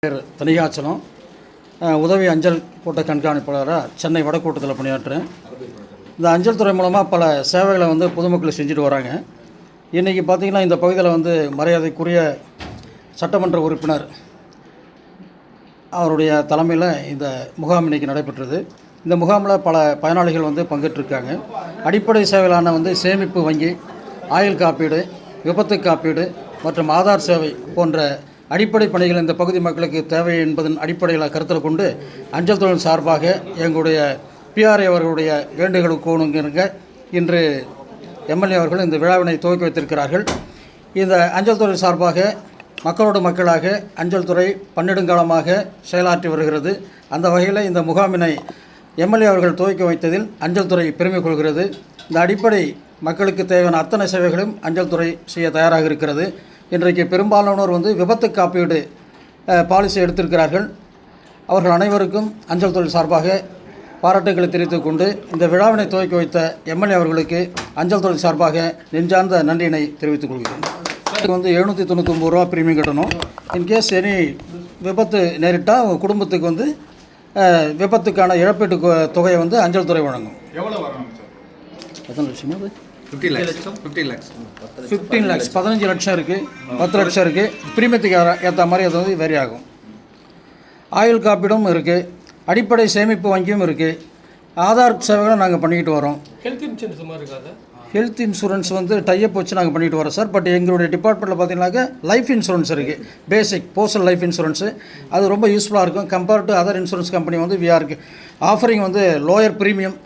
பேர் தனிகாச்சலம், உதவி அஞ்சல் கோட்ட கண்காணிப்பாளராக சென்னை வடக்கோட்டத்தில் பணியாற்றுறேன். இந்த அஞ்சல் துறை மூலமாக பல சேவைகளை பொதுமக்கள் செஞ்சுட்டு வராங்க. இன்றைக்கி பார்த்திங்கன்னா இந்த பகுதியில் மரியாதைக்குரிய சட்டமன்ற உறுப்பினர் அவருடைய தலைமையில் இந்த முகாம் இன்றைக்கி நடைபெற்றது. இந்த முகாமில் பல பயனாளிகள் பங்கேற்றிருக்காங்க. அடிப்படை சேவைகளான சேமிப்பு வங்கி, ஆயுள் காப்பீடு, விபத்து காப்பீடு மற்றும் ஆதார் சேவை போன்ற அடிப்படை பணிகள் இந்த பகுதி மக்களுக்கு தேவை என்பதன் அடிப்படையில் கருத்தில் கொண்டு அஞ்சல் துறை சார்பாக எங்களுடைய பிஆர்ஏ அவர்களுடைய வேண்டுகோளுக்கு இன்று எம்எல்ஏ அவர்கள் இந்த விழாவினை துவக்கி வைத்திருக்கிறார்கள். இந்த அஞ்சல் துறை சார்பாக மக்களோடு மக்களாக அஞ்சல் துறை பன்னெடுங்காலமாக செயலாற்றி வருகிறது. அந்த வகையில் இந்த முகாமினை எம்எல்ஏ அவர்கள் துவக்கி வைத்ததில் அஞ்சல் துறை பெருமை கொள்கிறது. இந்த அடிப்படை மக்களுக்கு தேவையான அத்தனை சேவைகளும் அஞ்சல் துறை செய்ய தயாராக இருக்கிறது. இன்றைக்கு பெரும்பாலானோர் விபத்து காப்பீடு பாலிசி எடுத்திருக்கிறார்கள். அவர்கள் அனைவருக்கும் அஞ்சல் துறை சார்பாக பாராட்டுகளை தெரிவித்துக் கொண்டு இந்த விழாவினை துவக்கி வைத்த எம்எல்ஏ அவர்களுக்கு அஞ்சல் துறை சார்பாக நெஞ்சார்ந்த நன்றியினை தெரிவித்துக் கொள்கிறேன். 799 ரூபா பிரீமியம் கட்டணும். இன்கேஸ் எனி விபத்து நேரிட்டால் அவங்க குடும்பத்துக்கு விபத்துக்கான இழப்பீட்டு தொகையை அஞ்சல் துறை வழங்கும். எத்தனை லட்சம்? 15 lakhs 15 லட்சம் இருக்குது, 10 லட்சம் இருக்குது. பிரீமியத்துக்கு ஏற்ற மாதிரி அது வேரி ஆகும். ஆயுள் காப்பீடும் இருக்குது, அடிப்படை சேமிப்பு வங்கியும் இருக்குது, ஆதார் சேவைகளும் நாங்கள் பண்ணிக்கிட்டு வரோம். ஹெல்த் இன்சூரன்ஸ் மாதிரி இருக்காது. ஹெல்த் இன்சூரன்ஸ் டைப் வச்சு நாங்கள் பண்ணிட்டு வரோம் சார். பட் எங்களுடைய டிபார்ட்மெண்ட்டில் பார்த்தீங்கன்னாக்கா லைஃப் இன்சூரன்ஸ் இருக்குது, பேசிக் போஸ்டல் லைஃப் இன்சூரன்ஸு. அது ரொம்ப யூஸ்ஃபுல்லாக இருக்கும். Compared to other insurance company we are offering lower premium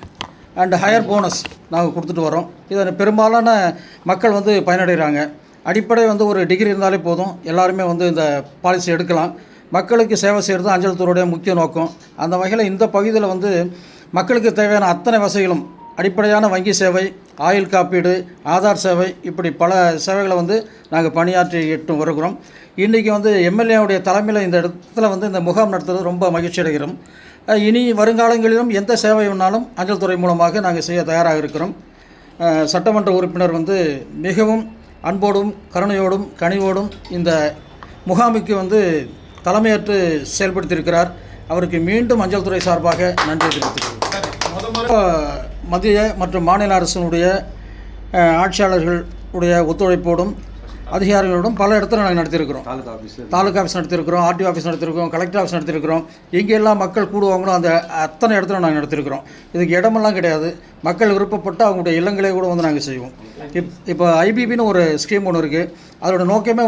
and higher bonus நாங்கள் கொடுத்துட்டு வரோம். இதை பெரும்பாலான மக்கள் பயனடைகிறாங்க. அடிப்படை ஒரு டிகிரி இருந்தாலே போதும், எல்லாருமே இந்த பாலிசி எடுக்கலாம். மக்களுக்கு சேவை செய்கிறது அஞ்சல் துறையுடைய முக்கிய நோக்கம். அந்த வகையில் இந்த பகுதியில் மக்களுக்கு தேவையான அத்தனை வசதிகளும், அடிப்படையான வங்கி சேவை, ஆயுள் காப்பீடு, ஆதார் சேவை, இப்படி பல சேவைகளை நாங்கள் பணியாற்றிட்டு வருகிறோம். இன்றைக்கி எம்எல்ஏவுடைய தலைமையில் இந்த இடத்துல இந்த முகாம் நடத்துறது ரொம்ப மகிழ்ச்சி அடைகிறோம். இனி வருங்காலங்களிலும் எந்த சேவை வேணாலும் அஞ்சல் துறை மூலமாக நாங்கள் செய்ய தயாராக இருக்கிறோம். சட்டமன்ற உறுப்பினர் மிகவும் அன்போடும் கருணையோடும் கனிவோடும் இந்த முகாமுக்கு தலைமையேற்று செயல்படுத்தியிருக்கிறார். அவருக்கு மீண்டும் அஞ்சல் துறை சார்பாக நன்றி தெரிவித்துக்கிறோம். மத்திய மற்றும் மாநில அரசினுடைய ஆட்சியாளர்களுடைய ஒத்துழைப்போடும் அதிகாரிகளோடும் பல இடத்துல நாங்கள் நடத்தியிருக்கிறோம். தாலுக்கா ஆஃபீஸ் நடத்தியிருக்கிறோம், ஆர்டிஓ ஆஃபீஸ் நடத்தியிருக்கிறோம், கலெக்டர் ஆஃபீஸ் நடத்தியிருக்கிறோம். எங்கெல்லாம் மக்கள் கூடுவாங்களோ அந்த அத்தனை இடத்துல நாங்கள் நடத்தியிருக்கிறோம். இதுக்கு இடமெல்லாம் கிடையாது. மக்கள் விருப்பப்பட்டு அவங்களுடைய இல்லங்களே கூட நாங்கள் செய்வோம். இப்போ ஐபிபின்னு ஒரு ஸ்கீம் ஒன்று இருக்குது. அதோட நோக்கமே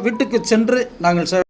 வீட்டுக்கு சென்று நாங்கள்